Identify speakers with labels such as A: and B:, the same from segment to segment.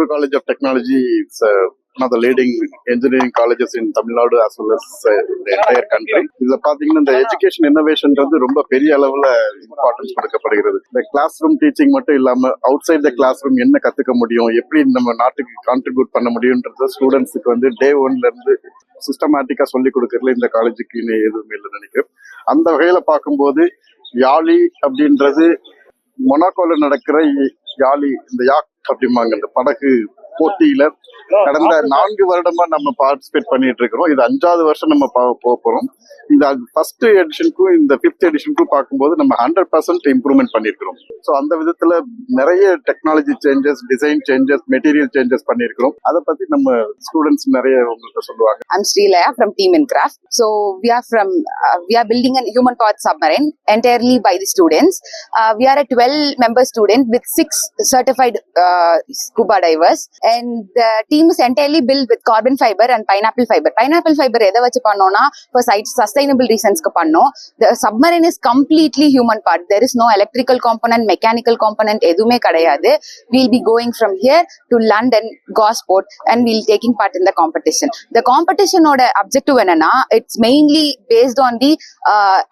A: Bangalore College of Technology is one of the leading engineering colleges in Tamil Nadu as well as the entire country. இதுல பாத்தீங்கன்னா இந்த education இன்னோவேஷன்றது ரொம்ப பெரிய அளவுல importance கொடுக்கப்படுகிறது. இந்த கிளாஸ் ரூம் டீச்சிங் மட்டும் இல்லாம outside the class room என்ன கத்துக்க முடியும், எப்படி நம்ம நாட்டுக்கு கான்ட்ரிபியூட் பண்ண முடியும்ன்றது ஸ்டூடெண்ட்ஸுக்கு வந்து டே ஒன்ல இருந்து சிஸ்டமேட்டிக்கா சொல்லி கொடுக்கறதுல இந்த காலேஜுக்கு எதுவுமே இல்லைன்னு நினைக்கிறேன். அந்த வகையில பார்க்கும்போது யாழி அப்படின்றது மொனாக்கோல நடக்கிற யாழி, இந்த யாக் அப்படிம்பாங்க, இந்த படகு போட்டியில கடந்த 4 வருடமா நம்ம பார்ட்டிசிபேட் பண்ணிட்டு இருக்கிறோம். இது 5வது வருஷம் நம்ம போறோம். இந்த ஃபர்ஸ்ட் எடிஷனுக்கும் இந்த 5th எடிஷனுக்கும் பார்க்கும்போது நம்ம 100% இம்ப்ரூவ்மெண்ட் பண்ணிருக்கிறோம். ஸோ அந்த விதத்துல நிறைய technology changes, design changes, material changes பண்ணிருக்கிறோம். அதை பத்தி நம்ம ஸ்டூடெண்ட்ஸ் நிறைய உங்களுக்கு சொல்லுவாங்க.
B: I'm Srilaya from Team Incraft. So we are building a human powered submarine entirely by the students. We are a 12-member student with 6 certified scuba divers, and the team is entirely built with carbon fiber and pineapple fiber. Pineapple fiber எதை வச்சு பண்ணோம்னா for sustainable reasons க்கு பண்ணோம். The submarine is completely human part. There is no electrical component, mechanical component, எதுவுமே கிடையாது. We'll be going from here to London, Gosport, and we'll taking part in the competition. The competition ஓட objective என்னன்னா, it's mainly based on the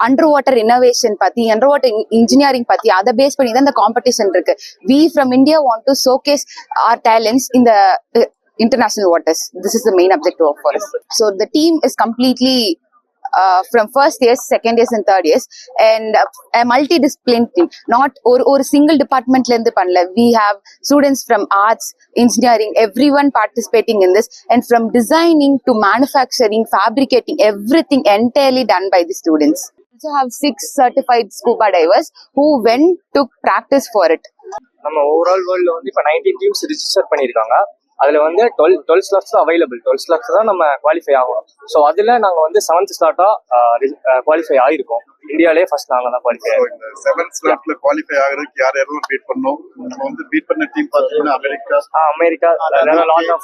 B: underwater innovation பத்தி, underwater engineering பத்தி, அதை base பண்ணி தான் இந்த competition இருக்கு. We from India want to showcase our talents in the international waters. This is the main objective of us. So the team is completely from first years, second years and third years, and a multidisciplinary team. Not or single department la irundhu panla. We have students from arts, engineering, everyone participating in this, and from designing to manufacturing, fabricating, everything entirely done by the students. We also have 6 certified scuba divers who went to practice for it.
C: நம்ம overall வேர்ல்ட்ல வந்து இப்போ 19 teams register பண்ணியிருக்காங்க. அதில் வந்து 12 slots தான் available. 12 slots தான் நம்ம qualify ஆகணும். ஸோ அதில் நாங்கள் வந்து 7th ஸ்லாட்டாக குவாலிஃபை ஆகிருக்கோம். இந்தியாவிலே ஃபர்ஸ்ட் நாங்கள் தான் குவாலிஃபை ஆகிருக்கோம். இந்த
A: 7th ஸ்லாட்ல குவாலிஃபை ஆகிறதுக்கு யாரெல்லாம் பீட் பண்ணோம்? நம்ம வந்து பீட் பண்ண டீம் பார்த்தீங்கன்னா அமெரிக்கா,
C: லாட் ஆஃப்